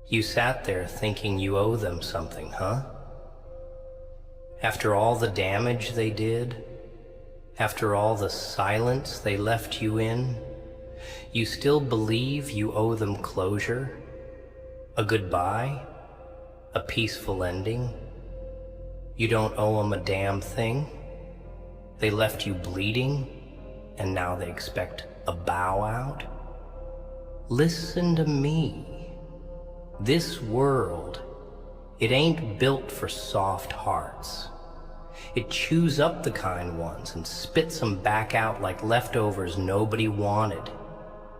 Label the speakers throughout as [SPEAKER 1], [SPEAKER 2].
[SPEAKER 1] You sat there thinking you owe them something, huh? After all the damage they did, after all the silence they left you in, you still believe you owe them closure, a goodbye, a peaceful ending. You don't owe them a damn thing. They left you bleeding, and now they expect a bow out. Listen to me. This world, it ain't built for soft hearts. It chews up the kind ones and spits them back out like leftovers nobody wanted.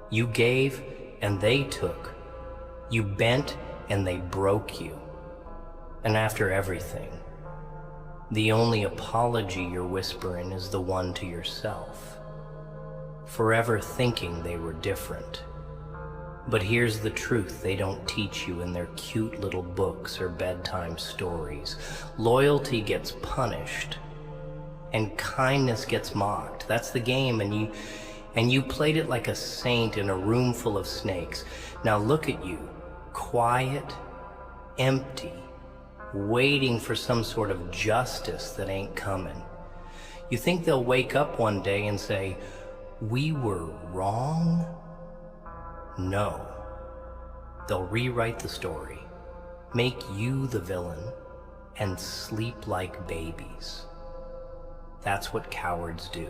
[SPEAKER 1] You gave and they took. You bent and they broke you. And after everything, the only apology you're whispering is the one to yourself, forever thinking they were different. But here's the truth they don't teach you in their cute little books or bedtime stories. Loyalty gets punished, and kindness gets mocked. That's the game, and you played it like a saint in a room full of snakes. Now look at you, quiet, empty, waiting for some sort of justice that ain't coming. You think they'll wake up one day and say, "We were wrong"? No. They'll rewrite the story, make you the villain, and sleep like babies. That's what cowards do.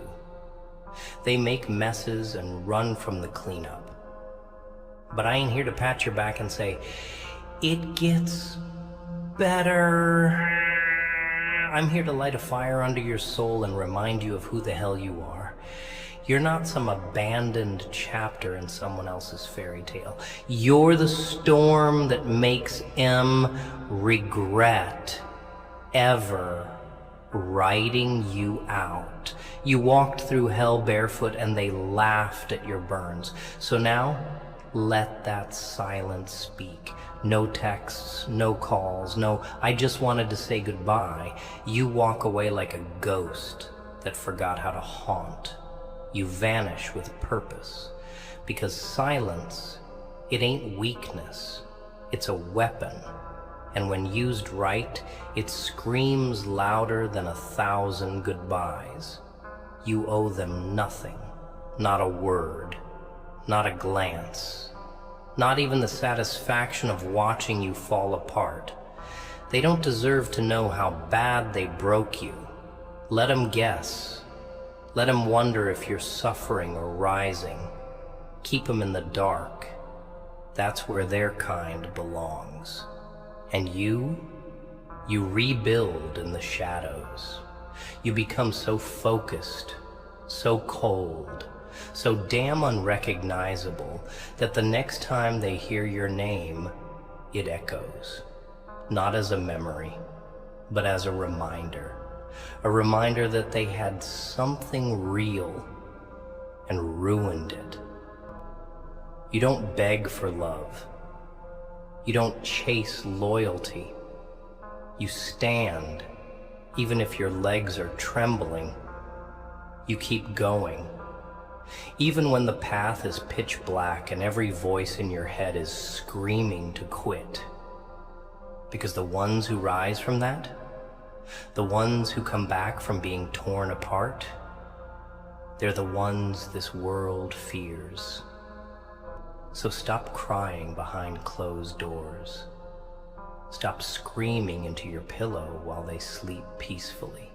[SPEAKER 1] They make messes and run from the cleanup. But I ain't here to pat your back and say, "It gets better." I'm here to light a fire under your soul and remind you of who the hell you are. You're not some abandoned chapter in someone else's fairy tale. You're the storm that makes M regret ever writing you out. You walked through hell barefoot and they laughed at your burns. So now, let that silence speak. No texts, no calls, no "I just wanted to say goodbye." You walk away like a ghost that forgot how to haunt. You vanish with purpose, because silence, it ain't weakness, it's a weapon, and when used right, it screams louder than 1,000 goodbyes. You owe them nothing, not a word, not a glance, not even the satisfaction of watching you fall apart. They don't deserve to know how bad they broke you. Let them guess. Let them wonder if you're suffering or rising. Keep them in the dark. That's where their kind belongs. And you rebuild in the shadows. You become so focused, so cold, so damn unrecognizable that the next time they hear your name, it echoes. Not as a memory, but as a reminder. A reminder that they had something real and ruined it. You don't beg for love. You don't chase loyalty. You stand, even if your legs are trembling. You keep going. Even when the path is pitch black and every voice in your head is screaming to quit. Because the ones who rise from that, the ones who come back from being torn apart, they're the ones this world fears. So stop crying behind closed doors. Stop screaming into your pillow while they sleep peacefully.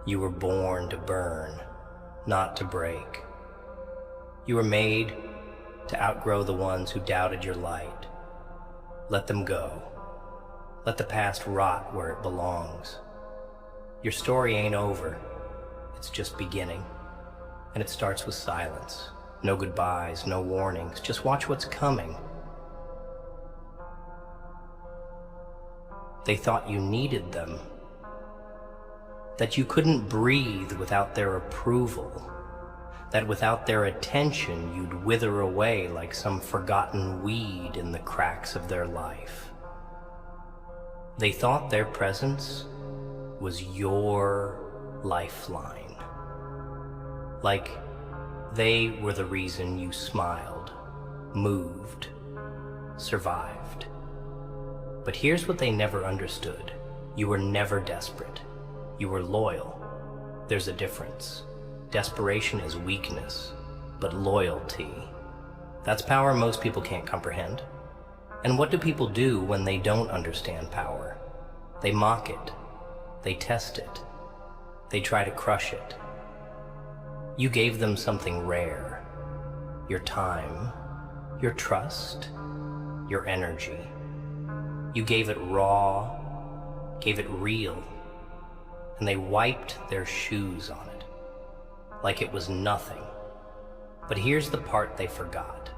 [SPEAKER 1] You were born to burn, not to break. You were made to outgrow the ones who doubted your light. Let them go. Let the past rot where it belongs. Your story ain't over. It's just beginning. And it starts with silence. No goodbyes, no warnings. Just watch what's coming. They thought you needed them. That you couldn't breathe without their approval. That without their attention, you'd wither away like some forgotten weed in the cracks of their life. They thought their presence was your lifeline. Like they were the reason you smiled, moved, survived. But here's what they never understood. You were never desperate. You were loyal. There's a difference. Desperation is weakness, but loyalty, that's power most people can't comprehend. And what do people do when they don't understand power? They mock it. They test it. They try to crush it. You gave them something rare. Your time, your trust, your energy. You gave it raw, gave it real, and they wiped their shoes on it, like it was nothing. But here's the part they forgot.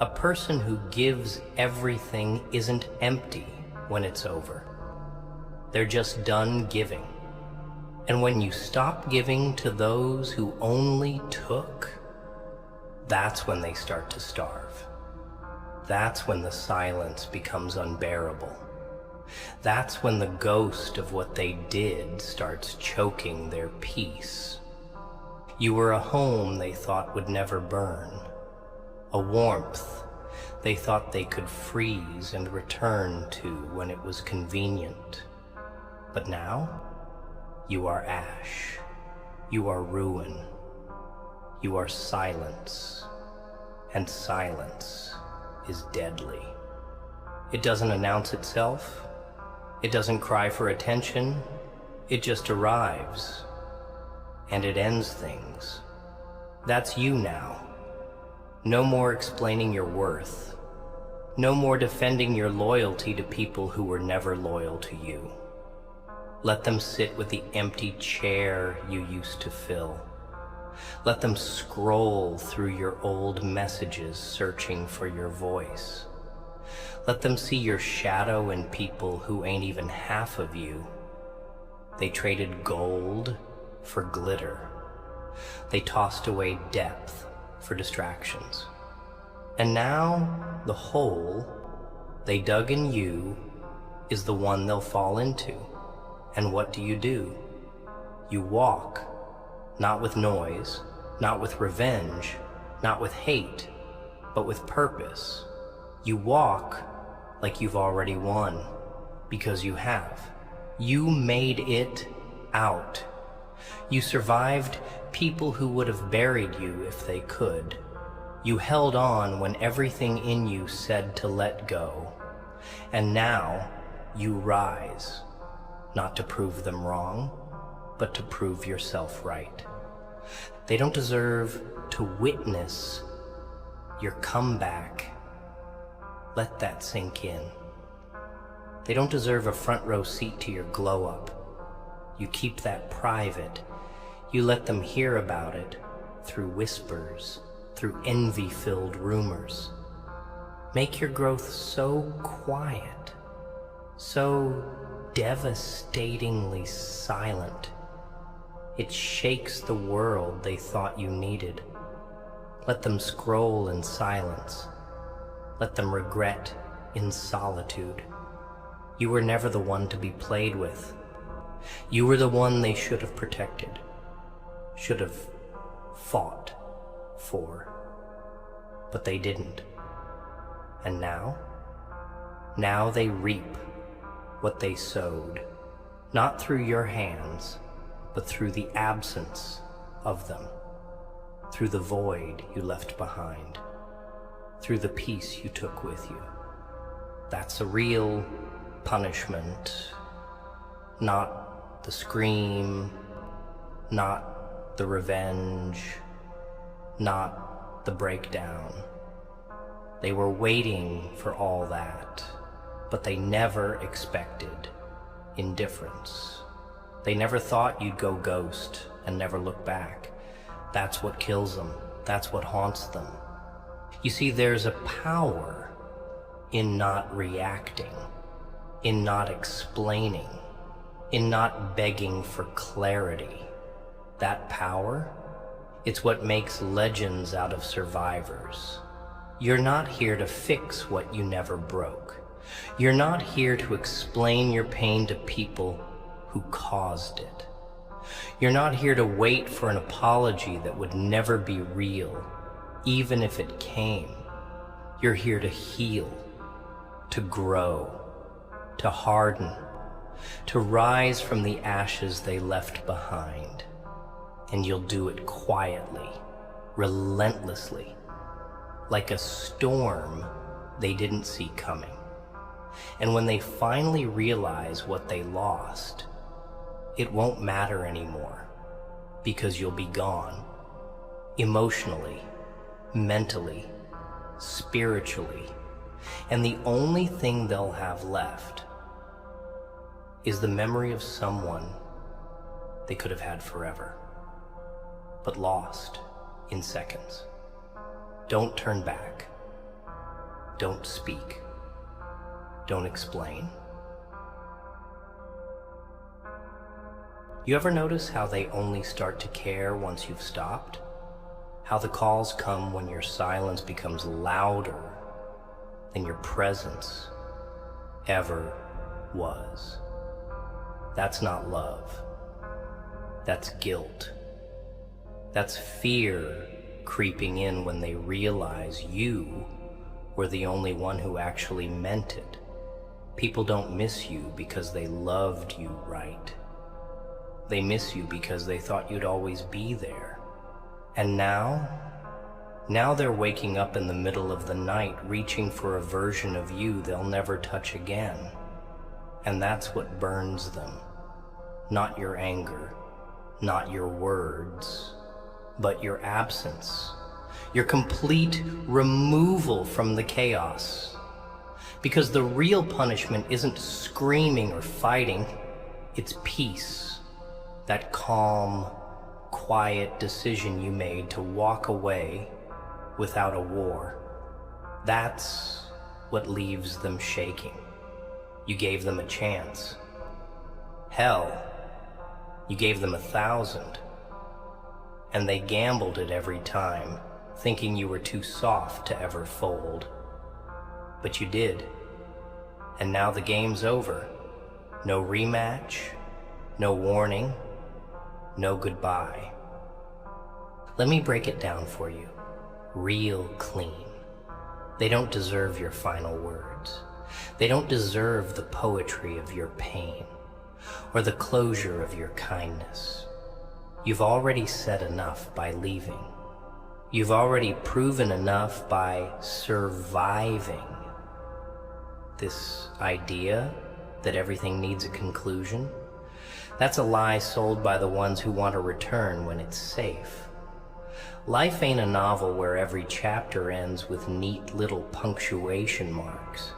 [SPEAKER 1] A person who gives everything isn't empty when it's over. They're just done giving. And when you stop giving to those who only took, that's when they start to starve. That's when the silence becomes unbearable. That's when the ghost of what they did starts choking their peace. You were a home they thought would never burn, a warmth they thought they could freeze and return to when it was convenient. But now, you are ash, you are ruin, you are silence, and silence is deadly. It doesn't announce itself, it doesn't cry for attention, it just arrives, and it ends things. That's you now. No more explaining your worth. No more defending your loyalty to people who were never loyal to you. Let them sit with the empty chair you used to fill. Let them scroll through your old messages searching for your voice. Let them see your shadow in people who ain't even half of you. They traded gold for glitter. They tossed away depth for distractions. And now the hole they dug in you is the one they'll fall into. And what do? You walk, not with noise, not with revenge, not with hate, but with purpose. You walk like you've already won, because you have. You made it out. You survived people who would have buried you if they could. You held on when everything in you said to let go. And now you rise, not to prove them wrong, but to prove yourself right. They don't deserve to witness your comeback. Let that sink in. They don't deserve a front row seat to your glow up. You keep that private. You let them hear about it through whispers, through envy-filled rumors. Make your growth so quiet, so devastatingly silent. It shakes the world they thought you needed. Let them scroll in silence. Let them regret in solitude. You were never the one to be played with. You were the one they should have protected, should have fought for, but they didn't. And now they reap what they sowed, not through your hands, but through the absence of them, through the void you left behind, through the peace you took with you. That's a real punishment, not the scream, not the revenge, not the breakdown. They were waiting for all that, but they never expected indifference. They never thought you'd go ghost and never look back. That's what kills them. That's what haunts them. You see, there's a power in not reacting, in not explaining, in not begging for clarity. That power, it's what makes legends out of survivors. You're not here to fix what you never broke. You're not here to explain your pain to people who caused it. You're not here to wait for an apology that would never be real, even if it came. You're here to heal to grow, to harden, to rise from the ashes they left behind. And you'll do it quietly, relentlessly, like a storm they didn't see coming. And when they finally realize what they lost, it won't matter anymore, because you'll be gone, emotionally, mentally, spiritually, and the only thing they'll have left is the memory of someone they could have had forever, but lost in seconds. Don't turn back. Don't speak. Don't explain. You ever notice how they only start to care once you've stopped? How the calls come when your silence becomes louder than your presence ever was. That's not love. That's guilt. That's fear creeping in when they realize you were the only one who actually meant it. People don't miss you because they loved you right. They miss you because they thought you'd always be there. And now they're waking up in the middle of the night reaching for a version of you they'll never touch again. And that's what burns them. Not your anger, not your words, but your absence, your complete removal from the chaos. Because the real punishment isn't screaming or fighting, it's peace. That calm, quiet decision you made to walk away without a war. That's what leaves them shaking. You gave them a chance. Hell, you gave them 1,000. And they gambled it every time, thinking you were too soft to ever fold. But you did. And now the game's over. No rematch, no warning, no goodbye. Let me break it down for you, real clean. They don't deserve your final words. They don't deserve the poetry of your pain or the closure of your kindness. You've already said enough by leaving. You've already proven enough by surviving. This idea that everything needs a conclusion, that's a lie sold by the ones who want to return when it's safe. Life ain't a novel where every chapter ends with neat little punctuation marks.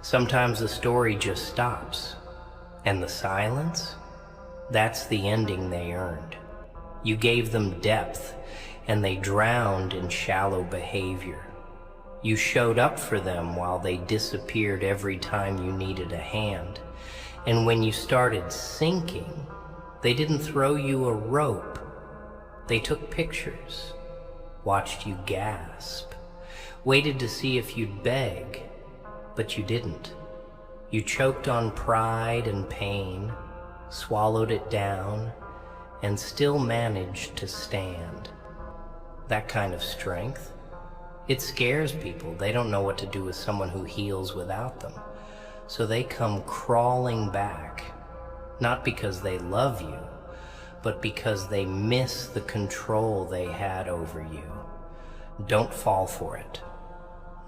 [SPEAKER 1] Sometimes the story just stops. And the silence? That's the ending they earned. You gave them depth, and they drowned in shallow behavior. You showed up for them while they disappeared every time you needed a hand. And when you started sinking, they didn't throw you a rope. They took pictures, watched you gasp, waited to see if you'd beg, but you didn't. You choked on pride and pain, swallowed it down, and still managed to stand. That kind of strength, it scares people. They don't know what to do with someone who heals without them. So they come crawling back, not because they love you, but because they miss the control they had over you. Don't fall for it.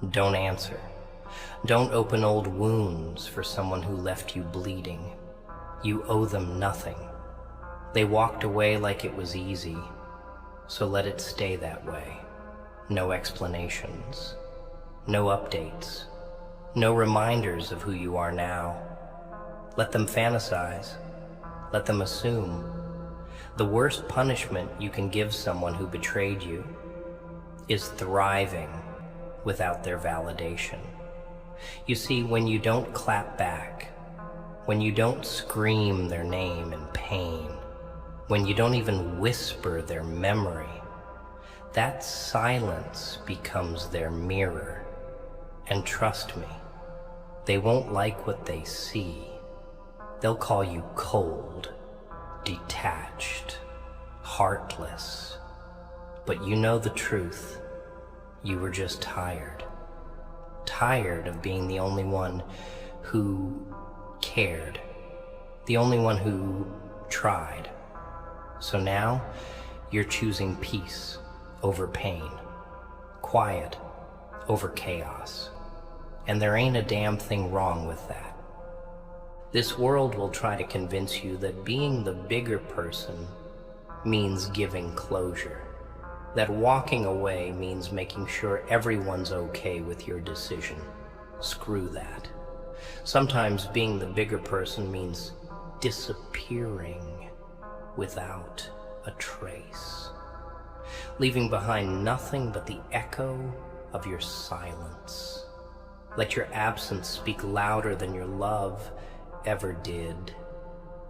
[SPEAKER 1] Don't answer. Don't open old wounds for someone who left you bleeding. You owe them nothing. They walked away like it was easy, so let it stay that way. No explanations, no updates, no reminders of who you are now. Let them fantasize. Let them assume. The worst punishment you can give someone who betrayed you is thriving without their validation. You see, when you don't clap back, when you don't scream their name in pain, when you don't even whisper their memory, that silence becomes their mirror. And trust me, they won't like what they see. They'll call you cold, detached, heartless. But you know the truth. You were just tired. tired of being the only one who cared, the only one who tried. So now you're choosing peace over pain, quiet over chaos. And there ain't a damn thing wrong with that. This world will try to convince you that being the bigger person means giving closure, that walking away means making sure everyone's okay with your decision. Screw that. Sometimes being the bigger person means disappearing without a trace, leaving behind nothing but the echo of your silence. Let your absence speak louder than your love ever did.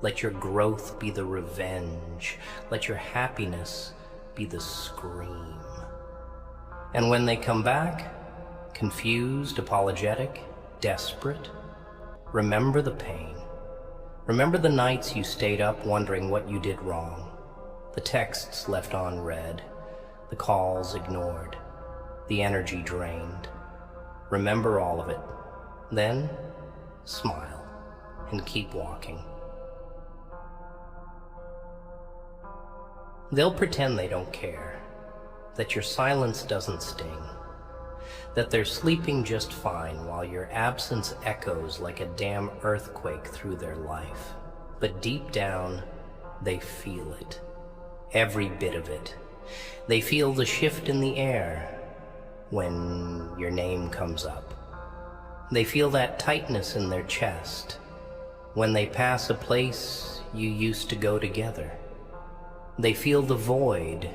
[SPEAKER 1] Let your growth be the revenge. Let your happiness be the scream. And when they come back, confused, apologetic, desperate, remember the pain. Remember the nights you stayed up wondering what you did wrong, the texts left unread, the calls ignored, the energy drained. Remember all of it. Then smile and keep walking. They'll pretend they don't care, that your silence doesn't sting, that they're sleeping just fine while your absence echoes like a damn earthquake through their life. But deep down, they feel it. Every bit of it. They feel the shift in the air when your name comes up. They feel that tightness in their chest when they pass a place you used to go together. They feel the void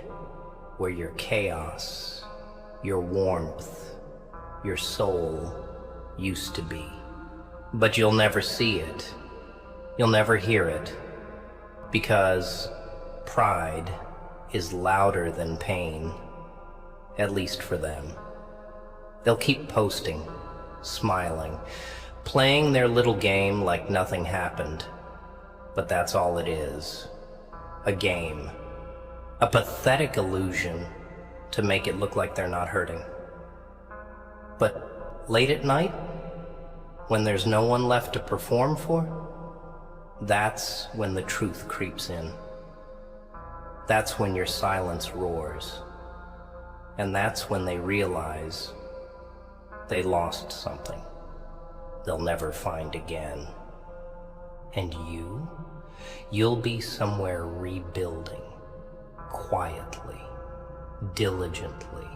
[SPEAKER 1] where your chaos, your warmth, your soul used to be. But you'll never see it. You'll never hear it, because pride is louder than pain, at least for them. They'll keep posting, smiling, playing their little game like nothing happened. But that's all it is. A game. A pathetic illusion to make it look like they're not hurting. But late at night, when there's no one left to perform for, that's when the truth creeps in. That's when your silence roars. And that's when they realize they lost something they'll never find again. And you'll be somewhere rebuilding, quietly, diligently,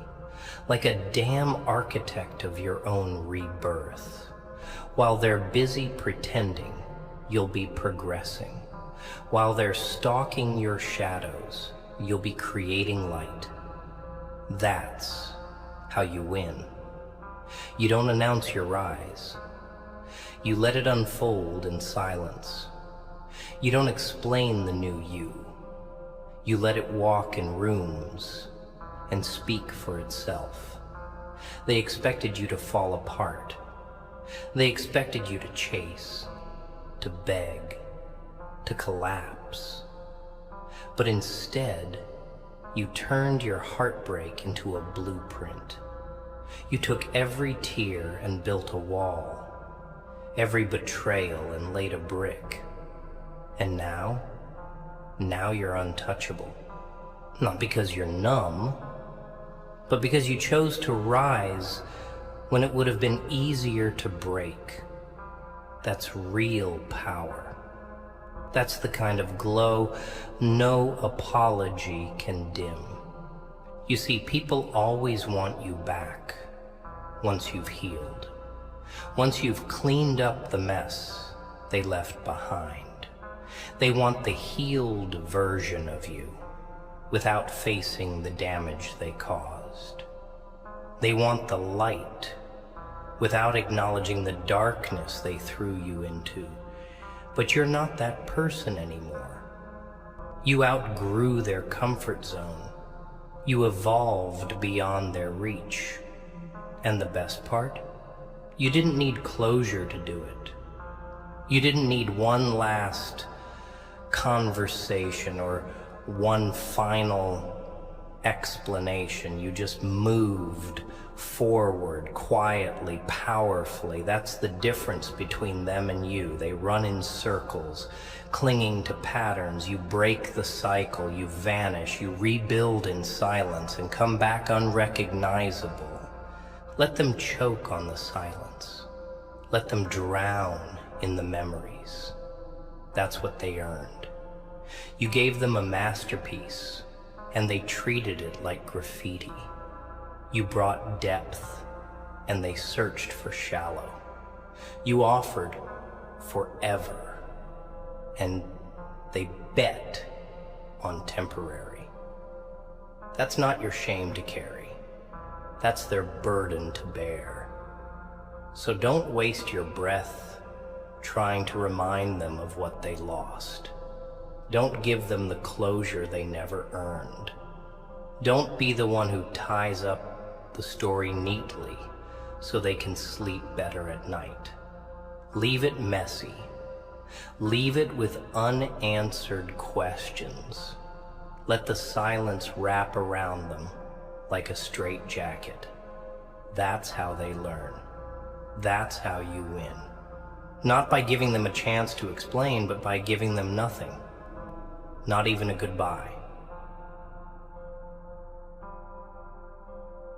[SPEAKER 1] like a damn architect of your own rebirth. While they're busy pretending, you'll be progressing. While they're stalking your shadows, you'll be creating light. That's how you win. You don't announce your rise. You let it unfold in silence. You don't explain the new you. You let it walk in rooms and speak for itself. They expected you to fall apart. They expected you to chase, to beg, to collapse. But instead, you turned your heartbreak into a blueprint. You took every tear and built a wall, every betrayal and laid a brick. And now you're untouchable. Not because you're numb, but because you chose to rise when it would have been easier to break. That's real power. That's the kind of glow no apology can dim. You see, people always want you back once you've healed. Once you've cleaned up the mess they left behind. They want the healed version of you without facing the damage they caused. They want the light without acknowledging the darkness they threw you into. But you're not that person anymore. You outgrew their comfort zone. You evolved beyond their reach. And the best part? You didn't need closure to do it. You didn't need one last conversation or one final explanation. You just moved forward quietly, powerfully. That's the difference between them and you. They run in circles, clinging to patterns. You break the cycle, you vanish, you rebuild in silence and come back unrecognizable. Let them choke on the silence. Let them drown in the memories. That's what they earned. You gave them a masterpiece, and they treated it like graffiti. You brought depth, and they searched for shallow. You offered forever, and they bet on temporary. That's not your shame to carry. That's their burden to bear. So don't waste your breath trying to remind them of what they lost. Don't give them the closure they never earned. Don't be the one who ties up the story neatly so they can sleep better at night. Leave it messy. Leave it with unanswered questions. Let the silence wrap around them like a straitjacket. That's how they learn. That's how you win. Not by giving them a chance to explain, but by giving them nothing. Not even a goodbye.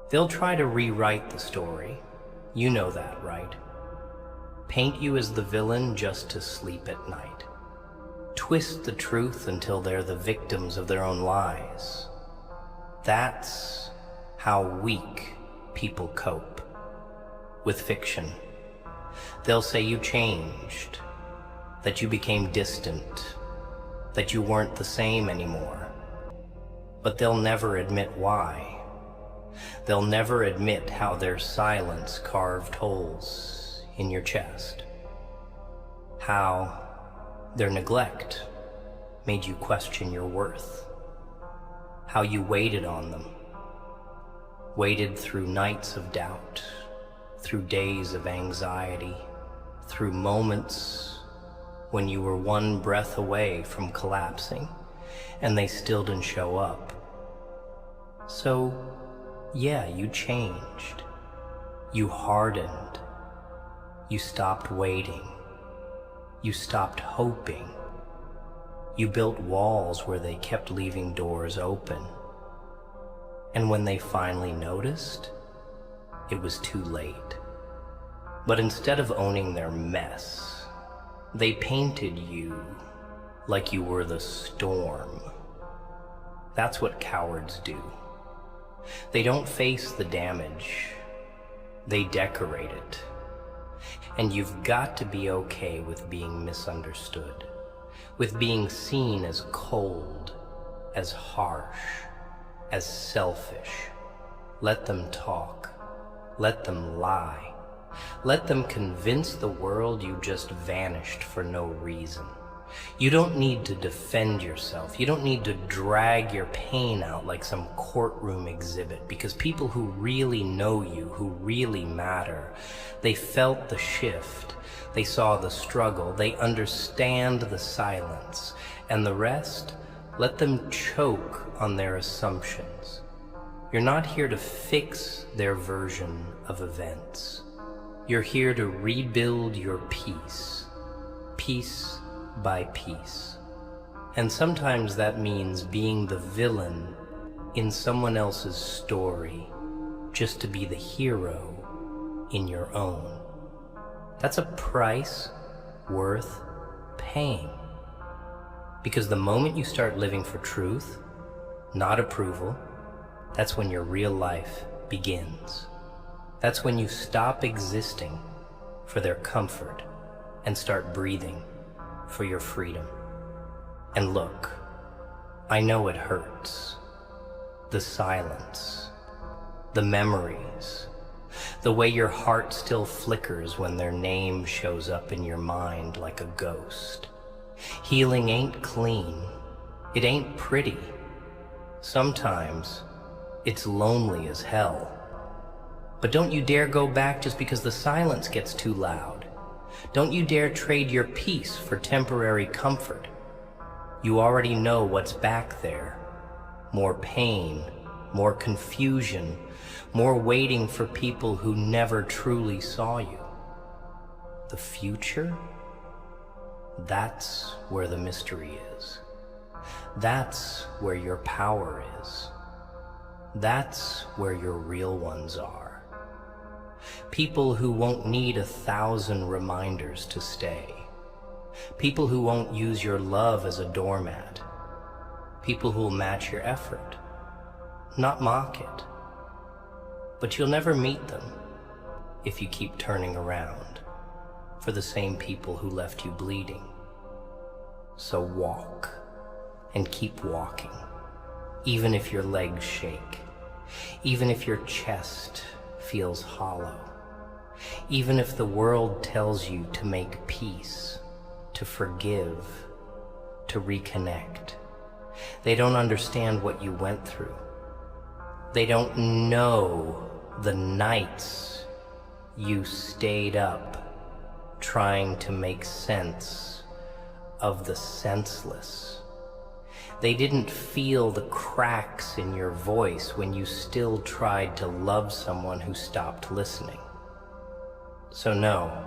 [SPEAKER 1] They'll try to rewrite the story. You know that, right? Paint you as the villain just to sleep at night. Twist the truth until they're the victims of their own lies. That's how weak people cope with fiction. They'll say you changed, that you became distant, that you weren't the same anymore. But they'll never admit why. They'll never admit how their silence carved holes in your chest. How their neglect made you question your worth. How you waited on them. Waited through nights of doubt, through days of anxiety, through moments when you were one breath away from collapsing, and they still didn't show up. So, yeah, you changed. You hardened. You stopped waiting. You stopped hoping. You built walls where they kept leaving doors open. And when they finally noticed, it was too late. But instead of owning their mess, they painted you like you were the storm. That's what cowards do. They don't face the damage, they decorate it. And you've got to be okay with being misunderstood, with being seen as cold, as harsh, as selfish. Let them talk, let them lie, let them convince the world you just vanished for no reason. You don't need to defend yourself. You don't need to drag your pain out like some courtroom exhibit, because people who really know you, who really matter, they felt the shift. They saw the struggle. They understand the silence. And the rest, let them choke on their assumptions. You're not here to fix their version of events. You're here to rebuild your peace, piece by piece. And sometimes that means being the villain in someone else's story just to be the hero in your own. That's a price worth paying. Because the moment you start living for truth, not approval, that's when your real life begins. That's when you stop existing for their comfort and start breathing for your freedom. And look, I know it hurts. The silence, the memories, the way your heart still flickers when their name shows up in your mind like a ghost. Healing ain't clean. It ain't pretty. Sometimes it's lonely as hell. But don't you dare go back just because the silence gets too loud. Don't you dare trade your peace for temporary comfort. You already know what's back there. More pain, more confusion, more waiting for people who never truly saw you. The future? That's where the mystery is. That's where your power is. That's where your real ones are. People who won't need 1,000 reminders to stay. People who won't use your love as a doormat. People who will match your effort, not mock it. But you'll never meet them if you keep turning around for the same people who left you bleeding. So walk, and keep walking, even if your legs shake, even if your chest feels hollow, even if the world tells you to make peace, to forgive, to reconnect. They don't understand what you went through. They don't know the nights you stayed up trying to make sense of the senseless. They didn't feel the cracks in your voice when you still tried to love someone who stopped listening. So no,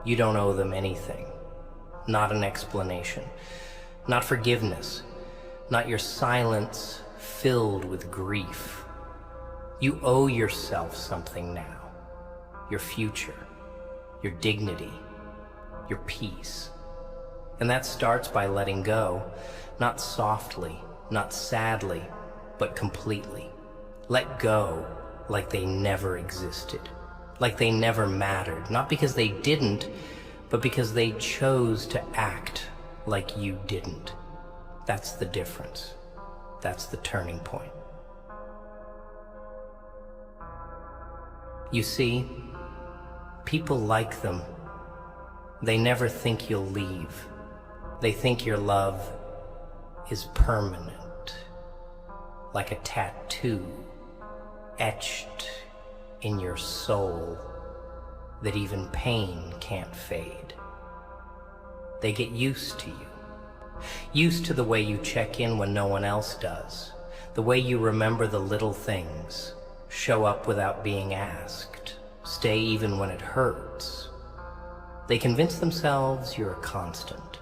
[SPEAKER 1] you don't owe them anything. Not an explanation, not forgiveness, not your silence filled with grief. You owe yourself something now. Your future, your dignity, your peace. And that starts by letting go, not softly, not sadly, but completely. Let go like they never existed, like they never mattered, not because they didn't, but because they chose to act like you didn't. That's the difference. That's the turning point. You see, people like them. They never think you'll leave. They think your love is permanent, like a tattoo etched in your soul that even pain can't fade. They get used to you, used to the way you check in when no one else does, the way you remember the little things, show up without being asked, stay even when it hurts. They convince themselves you're a constant,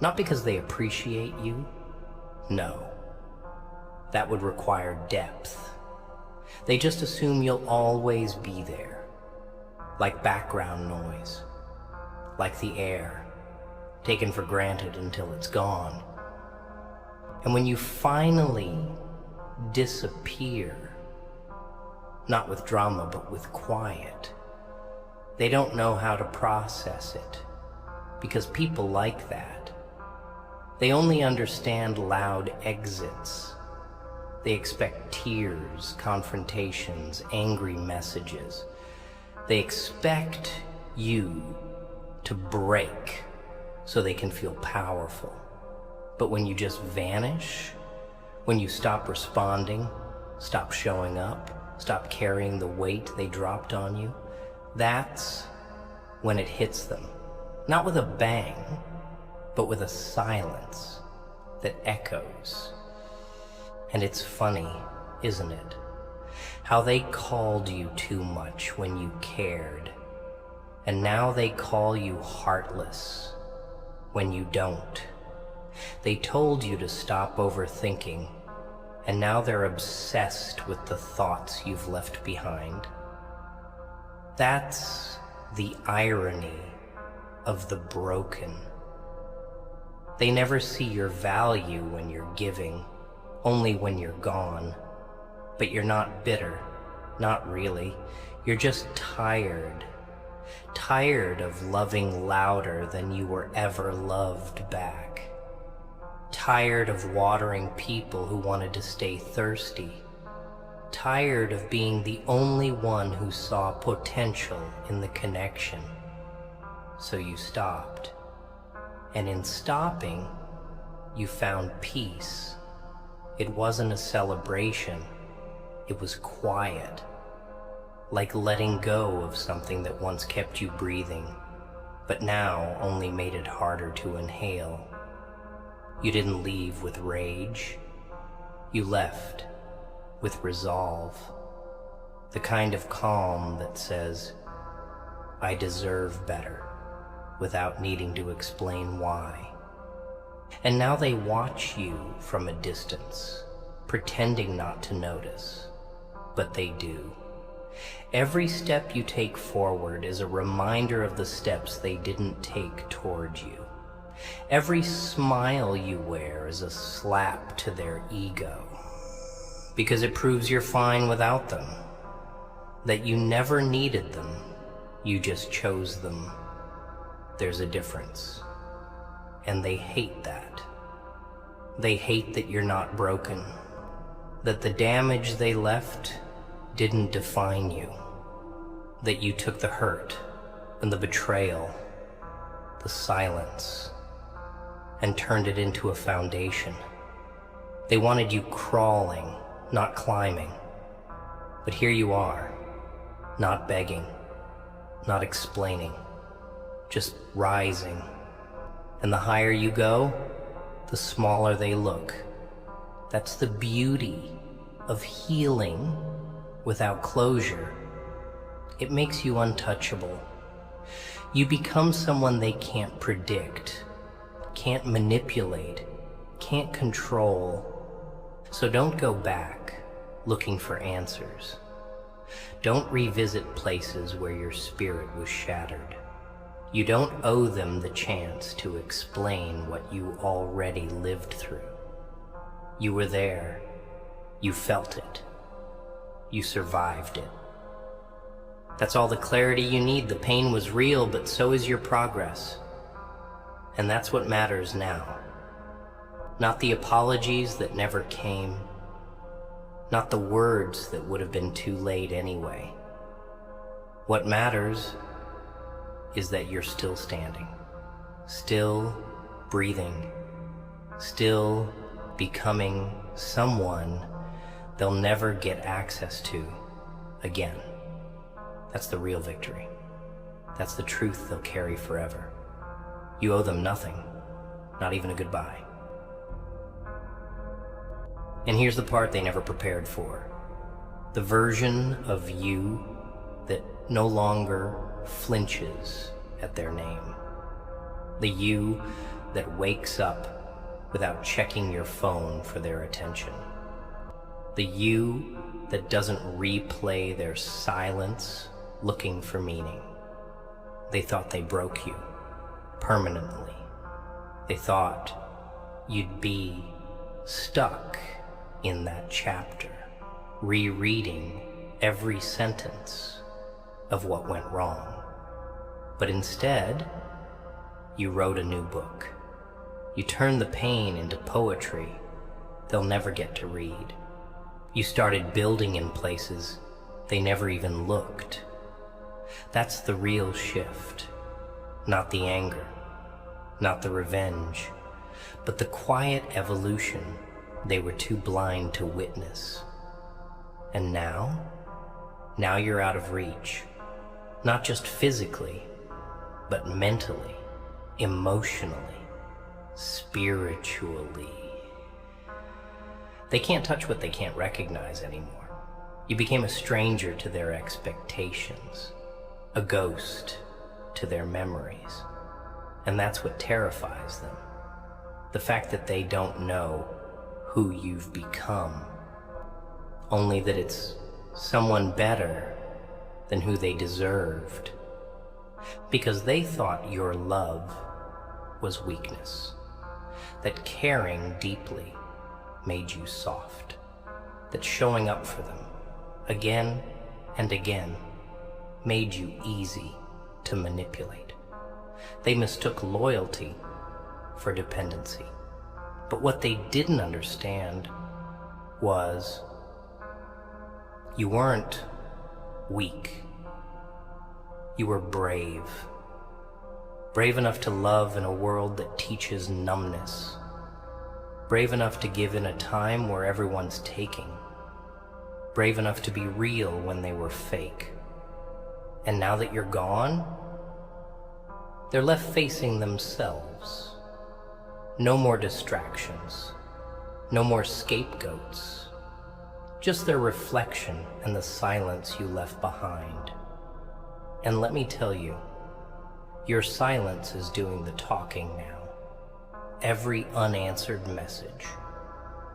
[SPEAKER 1] not because they appreciate you. No, that would require depth. They just assume you'll always be there, like background noise, like the air, taken for granted until it's gone. And when you finally disappear, not with drama, but with quiet, they don't know how to process it, because people like that. They only understand loud exits. They expect tears, confrontations, angry messages. They expect you to break so they can feel powerful. But when you just vanish, when you stop responding, stop showing up, stop carrying the weight they dropped on you, that's when it hits them. Not with a bang, but with a silence that echoes. And it's funny, isn't it? How they called you too much when you cared, and now they call you heartless when you don't. They told you to stop overthinking, and now they're obsessed with the thoughts you've left behind. That's the irony of the broken. They never see your value when you're giving, only when you're gone. But you're not bitter, not really. You're just tired. Tired of loving louder than you were ever loved back. Tired of watering people who wanted to stay thirsty. Tired of being the only one who saw potential in the connection. So you stopped. And in stopping, you found peace. It wasn't a celebration. It was quiet, like letting go of something that once kept you breathing, but now only made it harder to inhale. You didn't leave with rage. You left with resolve, the kind of calm that says, I deserve better, without needing to explain why. And now they watch you from a distance, pretending not to notice, but they do. Every step you take forward is a reminder of the steps they didn't take toward you. Every smile you wear is a slap to their ego, because it proves you're fine without them, that you never needed them, you just chose them. There's a difference, and they hate that. They hate that you're not broken, that the damage they left didn't define you, that you took the hurt and the betrayal, the silence, and turned it into a foundation. They wanted you crawling, not climbing. But here you are, not begging, not explaining, just rising. And the higher you go, the smaller they look. That's the beauty of healing without closure. It makes you untouchable. You become someone they can't predict, can't manipulate, can't control. So don't go back looking for answers. Don't revisit places where your spirit was shattered. You don't owe them the chance to explain what you already lived through. You were there. You felt it. You survived it. That's all the clarity you need. The pain was real, but so is your progress. And that's what matters now. Not the apologies that never came. Not the words that would have been too late anyway. What matters is that you're still standing, still breathing, still becoming someone they'll never get access to again. That's the real victory. That's the truth they'll carry forever. You owe them nothing, not even a goodbye. And here's the part they never prepared for. The version of you that no longer flinches at their name. The you that wakes up without checking your phone for their attention. The you that doesn't replay their silence looking for meaning. They thought they broke you permanently. They thought you'd be stuck in that chapter, rereading every sentence of what went wrong. But instead, you wrote a new book. You turned the pain into poetry they'll never get to read. You started building in places they never even looked. That's the real shift. Not the anger, not the revenge, but the quiet evolution they were too blind to witness. And now you're out of reach. Not just physically, but mentally, emotionally, spiritually. They can't touch what they can't recognize anymore. You became a stranger to their expectations, a ghost to their memories. And that's what terrifies them. The fact that they don't know who you've become, only that it's someone better than who they deserved, because they thought your love was weakness, that caring deeply made you soft, that showing up for them again and again made you easy to manipulate. They mistook loyalty for dependency. But what they didn't understand was you weren't weak. You were brave. Brave enough to love in a world that teaches numbness. Brave enough to give in a time where everyone's taking. Brave enough to be real when they were fake. And now that you're gone, they're left facing themselves. No more distractions. No more scapegoats. just their reflection and the silence you left behind. And let me tell you, your silence is doing the talking now. Every unanswered message,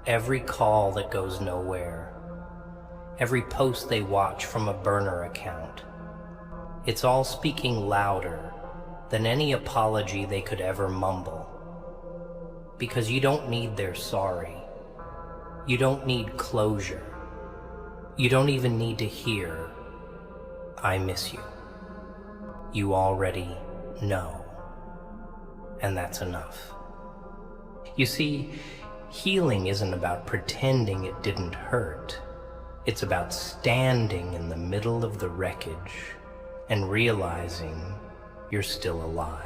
[SPEAKER 1] every call that goes nowhere, every post they watch from a burner account, it's all speaking louder than any apology they could ever mumble. Because you don't need their sorry. You don't need closure. You don't even need to hear, "I miss you." You already know. And that's enough. You see, healing isn't about pretending it didn't hurt. It's about standing in the middle of the wreckage and realizing you're still alive.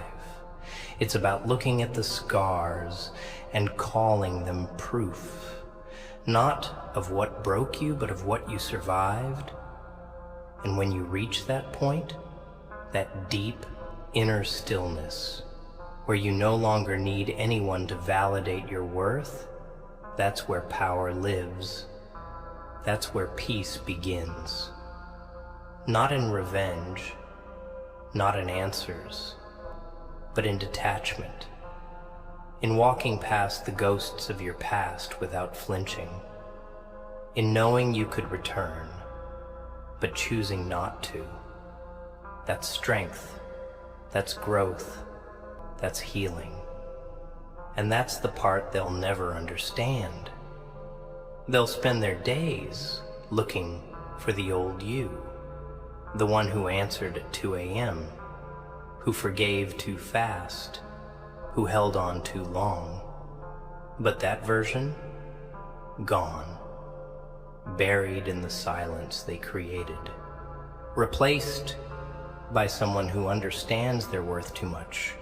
[SPEAKER 1] It's about looking at the scars and calling them proof, not of what broke you, but of what you survived. And when you reach that point, that deep inner stillness, where you no longer need anyone to validate your worth, that's where power lives. That's where peace begins. Not in revenge, not in answers, but in detachment, in walking past the ghosts of your past without flinching, in knowing you could return, but choosing not to. That's strength, that's growth, that's healing. And that's the part they'll never understand. They'll spend their days looking for the old you, the one who answered at 2 a.m., who forgave too fast, who held on too long. But that version, gone, buried in the silence they created, replaced by someone who understands their worth too much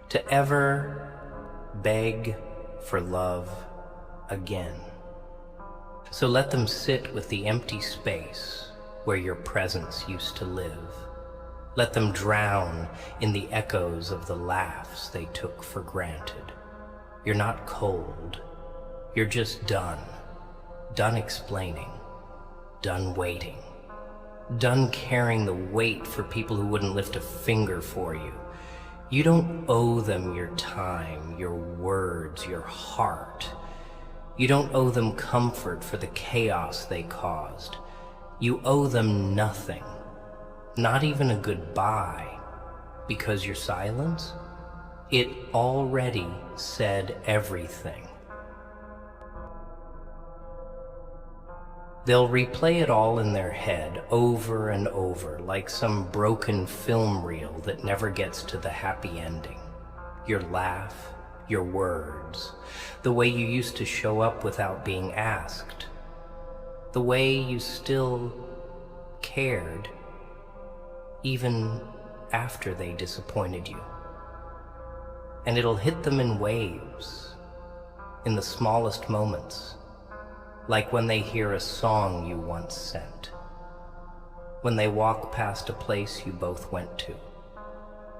[SPEAKER 1] to ever beg for love again. So let them sit with the empty space where your presence used to live. Let them drown in the echoes of the laughs they took for granted. You're not cold. You're just done. Done explaining. Done waiting. Done carrying the weight for people who wouldn't lift a finger for you. You don't owe them your time, your words, your heart. You don't owe them comfort for the chaos they caused. You owe them nothing, not even a goodbye, because your silence, it already said everything. They'll replay it all in their head over and over, like some broken film reel that never gets to the happy ending. Your laugh, your words, the way you used to show up without being asked, the way you still cared even after they disappointed you. And it'll hit them in waves, in the smallest moments, like when they hear a song you once sent, when they walk past a place you both went to,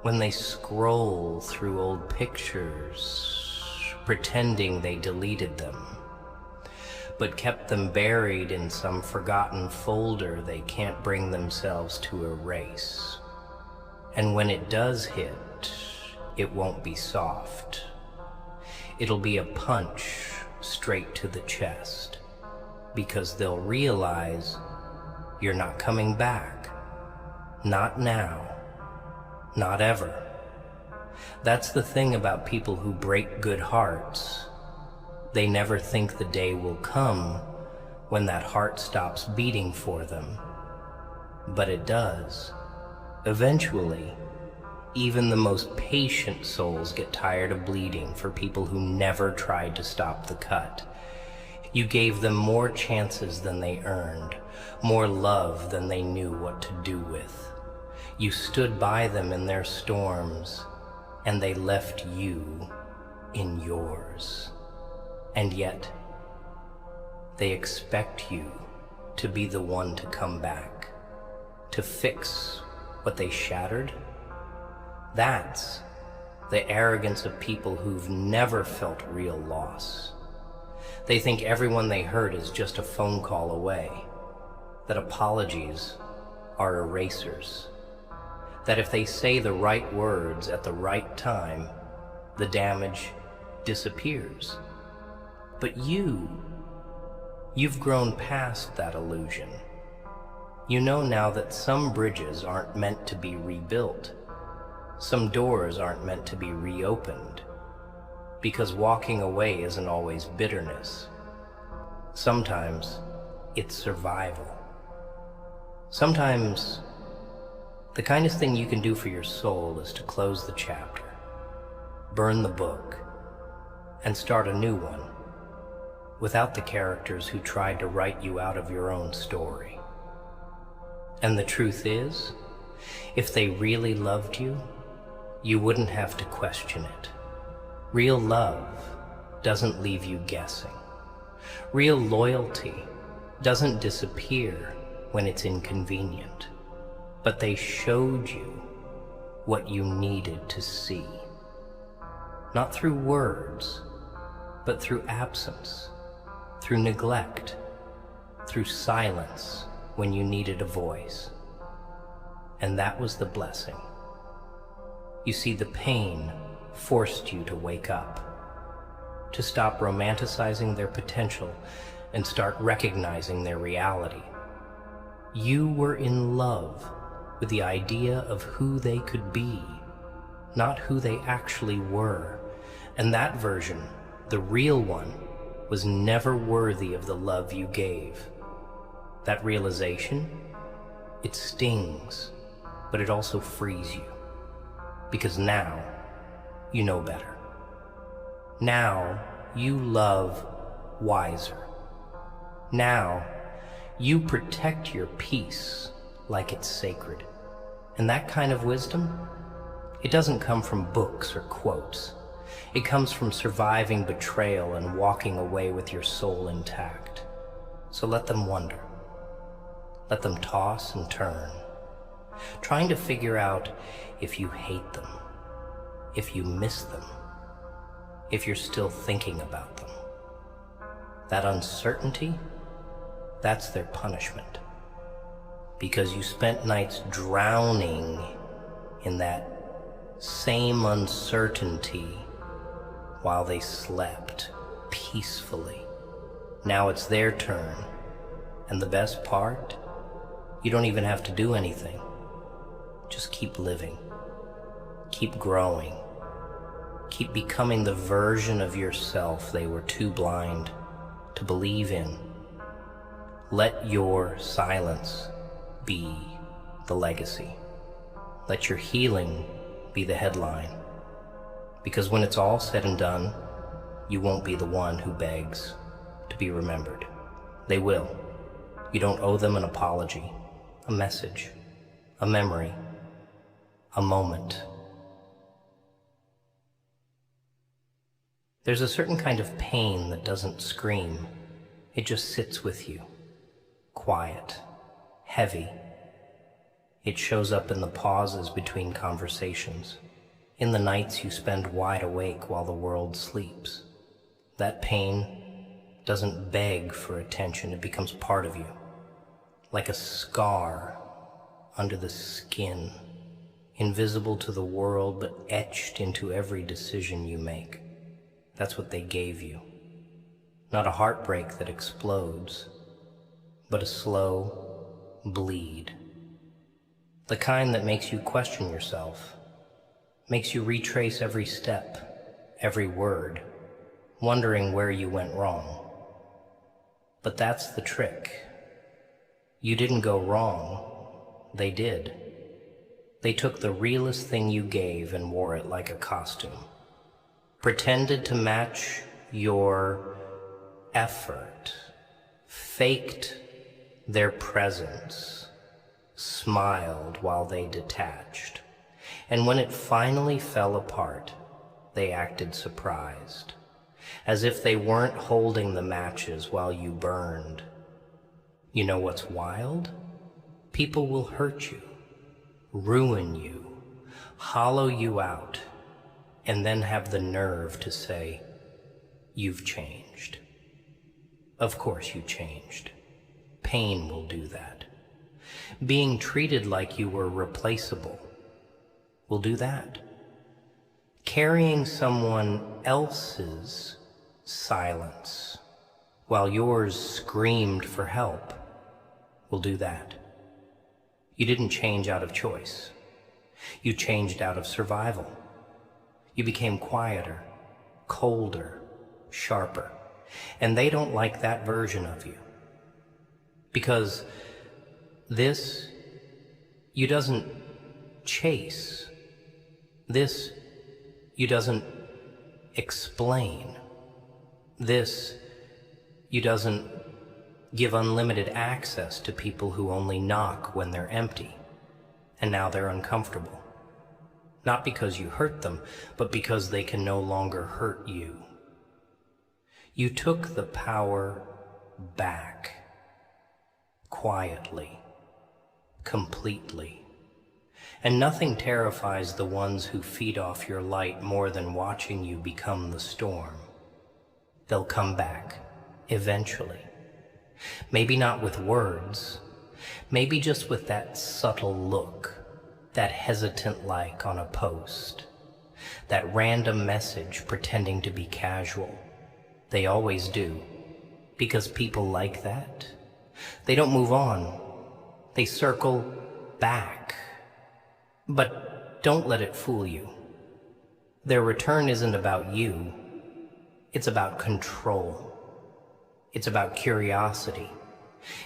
[SPEAKER 1] when they scroll through old pictures, pretending they deleted them, but kept them buried in some forgotten folder they can't bring themselves to erase. And when it does hit, it won't be soft. It'll be a punch straight to the chest, because they'll realize you're not coming back. Not now. Not ever. That's the thing about people who break good hearts. They never think the day will come when that heart stops beating for them. But it does. Eventually, even the most patient souls get tired of bleeding for people who never tried to stop the cut. You gave them more chances than they earned, more love than they knew what to do with. You stood by them in their storms, and they left you in yours. And yet, they expect you to be the one to come back, to fix what they shattered. That's the arrogance of people who've never felt real loss. They think everyone they hurt is just a phone call away, that apologies are erasers, that if they say the right words at the right time, the damage disappears. But you've grown past that illusion. You know now that some bridges aren't meant to be rebuilt. Some doors aren't meant to be reopened. Because walking away isn't always bitterness. Sometimes it's survival. Sometimes the kindest thing you can do for your soul is to close the chapter, burn the book, and start a new one without the characters who tried to write you out of your own story. And the truth is, if they really loved you, you wouldn't have to question it. Real love doesn't leave you guessing. Real loyalty doesn't disappear when it's inconvenient. But they showed you what you needed to see. Not through words, but through absence, through neglect, through silence when you needed a voice. And that was the blessing. You see, the pain forced you to wake up, to stop romanticizing their potential and start recognizing their reality. You were in love with the idea of who they could be, not who they actually were. And that version, the real one, was never worthy of the love you gave. That realization, it stings, but it also frees you. Because now, you know better. Now, you love wiser. Now, you protect your peace like it's sacred. And that kind of wisdom, it doesn't come from books or quotes. It comes from surviving betrayal and walking away with your soul intact. So let them wonder. Let them toss and turn, trying to figure out if you hate them, if you miss them, if you're still thinking about them. That uncertainty, that's their punishment. Because you spent nights drowning in that same uncertainty while they slept peacefully. Now it's their turn. And the best part, you don't even have to do anything. Just keep living. Keep growing. Keep becoming the version of yourself they were too blind to believe in. Let your silence be the legacy. Let your healing be the headline. Because when it's all said and done, you won't be the one who begs to be remembered. They will. You don't owe them an apology, a message, a memory, a moment. There's a certain kind of pain that doesn't scream. It just sits with you, quiet, heavy. It shows up in the pauses between conversations, in the nights you spend wide awake while the world sleeps. That pain doesn't beg for attention, it becomes part of you, like a scar under the skin, invisible to the world but etched into every decision you make. That's what they gave you. Not a heartbreak that explodes, but a slow bleed. The kind that makes you question yourself, makes you retrace every step, every word, wondering where you went wrong. But that's the trick. You didn't go wrong, they did. They took the realest thing you gave and wore it like a costume. Pretended to match your effort, faked their presence, smiled while they detached. And when it finally fell apart, they acted surprised, as if they weren't holding the matches while you burned. You know what's wild? People will hurt you, ruin you, hollow you out, and then have the nerve to say, "You've changed." Of course you changed. Pain will do that. Being treated like you were replaceable will do that. Carrying someone else's silence while yours screamed for help will do that. You didn't change out of choice. You changed out of survival. You became quieter, colder, sharper, and they don't like that version of you. Because this, you doesn't chase. This, you doesn't explain. This, you doesn't give unlimited access to people who only knock when they're empty, and now they're uncomfortable. Not because you hurt them, but because they can no longer hurt you. You took the power back, quietly, completely. And nothing terrifies the ones who feed off your light more than watching you become the storm. They'll come back, eventually. Maybe not with words, maybe just with that subtle look, that hesitant like on a post, that random message pretending to be casual. They always do, because people like that. They don't move on, they circle back. But don't let it fool you. Their return isn't about you, it's about control. It's about curiosity.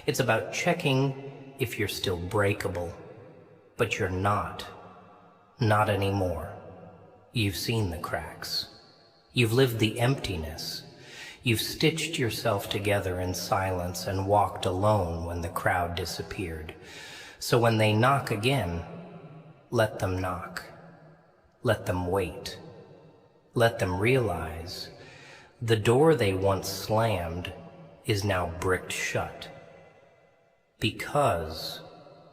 [SPEAKER 1] It's about checking if you're still breakable. But you're not. Not anymore. You've seen the cracks. You've lived the emptiness. You've stitched yourself together in silence and walked alone when the crowd disappeared. So when they knock again, let them knock. Let them wait. Let them realize the door they once slammed is now bricked shut. Because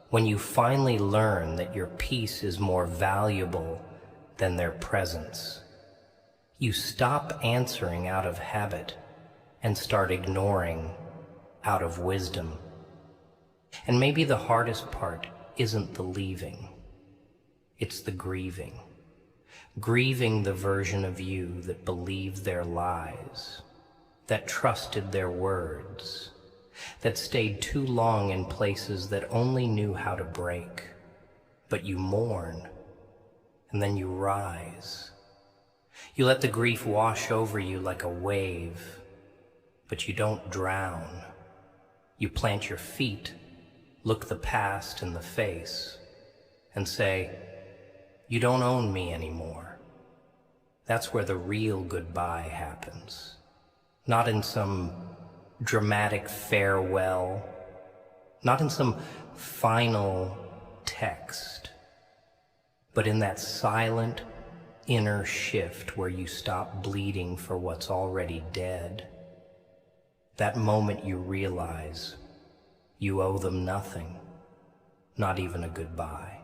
[SPEAKER 1] when you finally learn that your peace is more valuable than their presence, you stop answering out of habit and start ignoring out of wisdom. And maybe the hardest part isn't the leaving, it's the grieving. Grieving the version of you that believed their lies, that trusted their words, that stayed too long in places that only knew how to break. But you mourn, and then you rise. You let the grief wash over you like a wave, but you don't drown. You plant your feet, look the past in the face, and say, "You don't own me anymore." That's where the real goodbye happens. Not in some dramatic farewell, not in some final text, but in that silent inner shift where you stop bleeding for what's already dead. That moment you realize you owe them nothing, not even a goodbye.